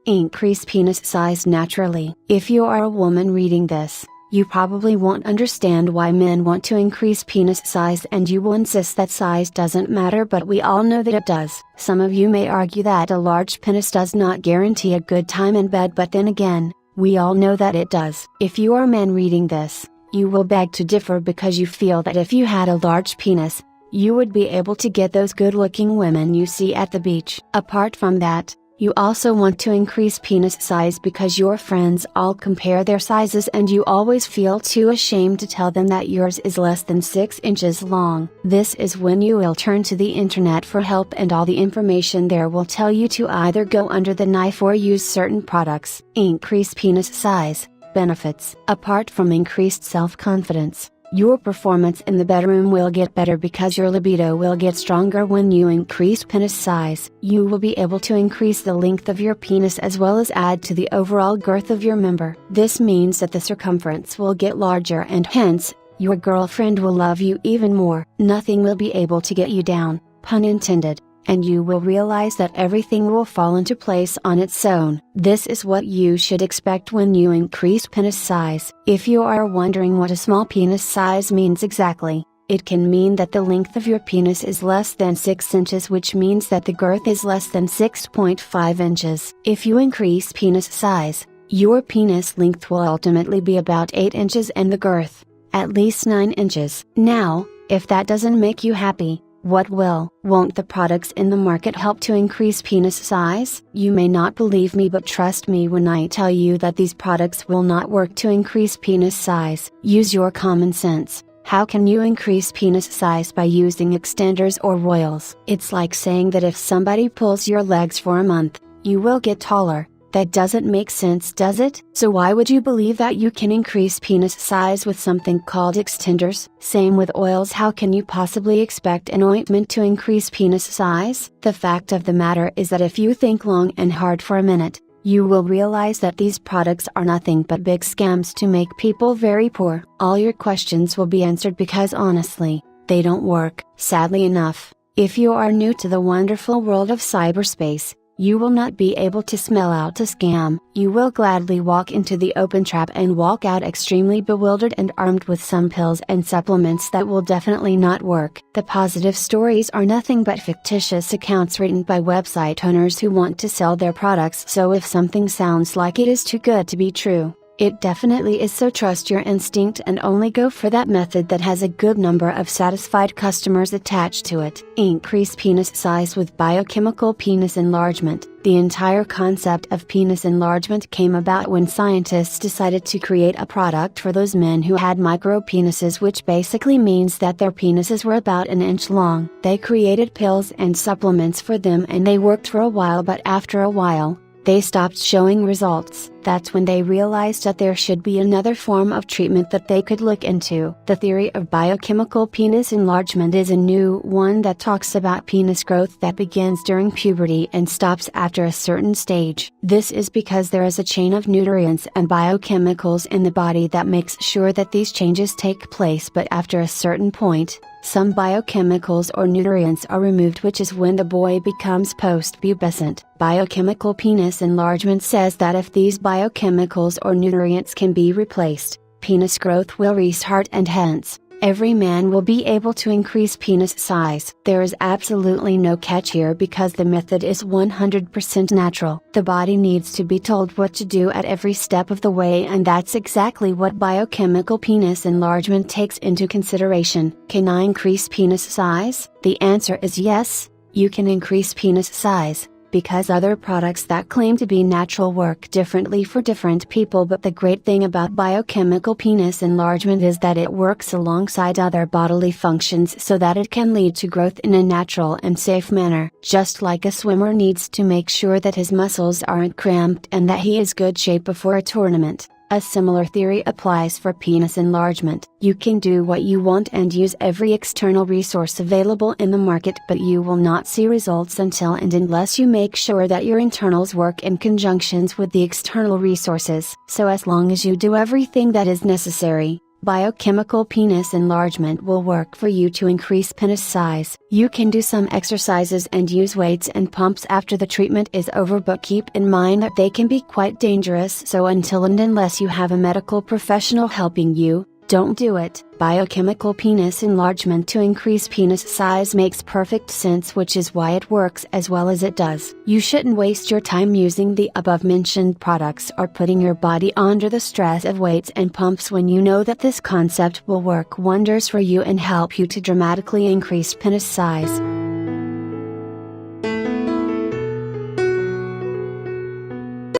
Increase penis size naturally. If you are a woman reading this, you probably won't understand why men want to increase penis size and you will insist that size doesn't matter, but we all know that it does. Some of you may argue that a large penis does not guarantee a good time in bed, but then again, we all know that it does. If you are men reading this, you will beg to differ because you feel that if you had a large penis, you would be able to get those good-looking women you see at the beach. Apart from that, you also want to increase penis size because your friends all compare their sizes and you always feel too ashamed to tell them that yours is less than 6 inches long. This is when you will turn to the internet for help, and all the information there will tell you to either go under the knife or use certain products. Increase penis size. Benefits. Apart from increased self-confidence, your performance in the bedroom will get better because your libido will get stronger when you increase penis size. You will be able to increase the length of your penis as well as add to the overall girth of your member. This means that the circumference will get larger and hence, your girlfriend will love you even more. Nothing will be able to get you down, pun intended, and you will realize that everything will fall into place on its own. This is what you should expect when you increase penis size. If you are wondering what a small penis size means exactly, it can mean that the length of your penis is less than 6 inches, which means that the girth is less than 6.5 inches. If you increase penis size, your penis length will ultimately be about 8 inches and the girth, at least 9 inches. Now, if that doesn't make you happy, what will? Won't the products in the market help to increase penis size? You may not believe me, but trust me when I tell you that these products will not work to increase penis size. Use your common sense. How can you increase penis size by using extenders or royals? It's like saying that if somebody pulls your legs for a month, you will get taller. That doesn't make sense, does it? So why would you believe that you can increase penis size with something called extenders? Same with oils. How can you possibly expect an ointment to increase penis size? The fact of the matter is that if you think long and hard for a minute, you will realize that these products are nothing but big scams to make people very poor. All your questions will be answered because honestly, they don't work. Sadly enough, if you are new to the wonderful world of cyberspace, you will not be able to smell out a scam. You will gladly walk into the open trap and walk out extremely bewildered and armed with some pills and supplements that will definitely not work. The positive stories are nothing but fictitious accounts written by website owners who want to sell their products, so if something sounds like it is too good to be true, it definitely is. So trust your instinct and only go for that method that has a good number of satisfied customers attached to it. Increase penis size with biochemical penis enlargement. The entire concept of penis enlargement came about when scientists decided to create a product for those men who had micro penises, which basically means that their penises were about an inch long. They created pills and supplements for them and they worked for a while, but after a while, they stopped showing results. That's when they realized that there should be another form of treatment that they could look into. The theory of biochemical penis enlargement is a new one that talks about penis growth that begins during puberty and stops after a certain stage. This is because there is a chain of nutrients and biochemicals in the body that makes sure that these changes take place, but after a certain point, some biochemicals or nutrients are removed, which is when the boy becomes post-pubescent. Biochemical penis enlargement says that if these biochemicals or nutrients can be replaced, penis growth will restart and hence, every man will be able to increase penis size. There is absolutely no catch here because the method is 100% natural. The body needs to be told what to do at every step of the way, and that's exactly what biochemical penis enlargement takes into consideration. Can I increase penis size? The answer is yes, you can increase penis size, because other products that claim to be natural work differently for different people. But the great thing about biochemical penis enlargement is that it works alongside other bodily functions so that it can lead to growth in a natural and safe manner. Just like a swimmer needs to make sure that his muscles aren't cramped and that he is good shape before a tournament, a similar theory applies for penis enlargement. You can do what you want and use every external resource available in the market, but you will not see results until and unless you make sure that your internals work in conjunctions with the external resources. So as long as you do everything that is necessary, Biochemical penis enlargement will work for you to increase penis size. You can do some exercises and use weights and pumps after the treatment is over, but keep in mind that they can be quite dangerous, so until and unless you have a medical professional helping you, don't do it. Biochemical penis enlargement to increase penis size makes perfect sense, which is why it works as well as it does. You shouldn't waste your time using the above mentioned products or putting your body under the stress of weights and pumps when you know that this concept will work wonders for you and help you to dramatically increase penis size.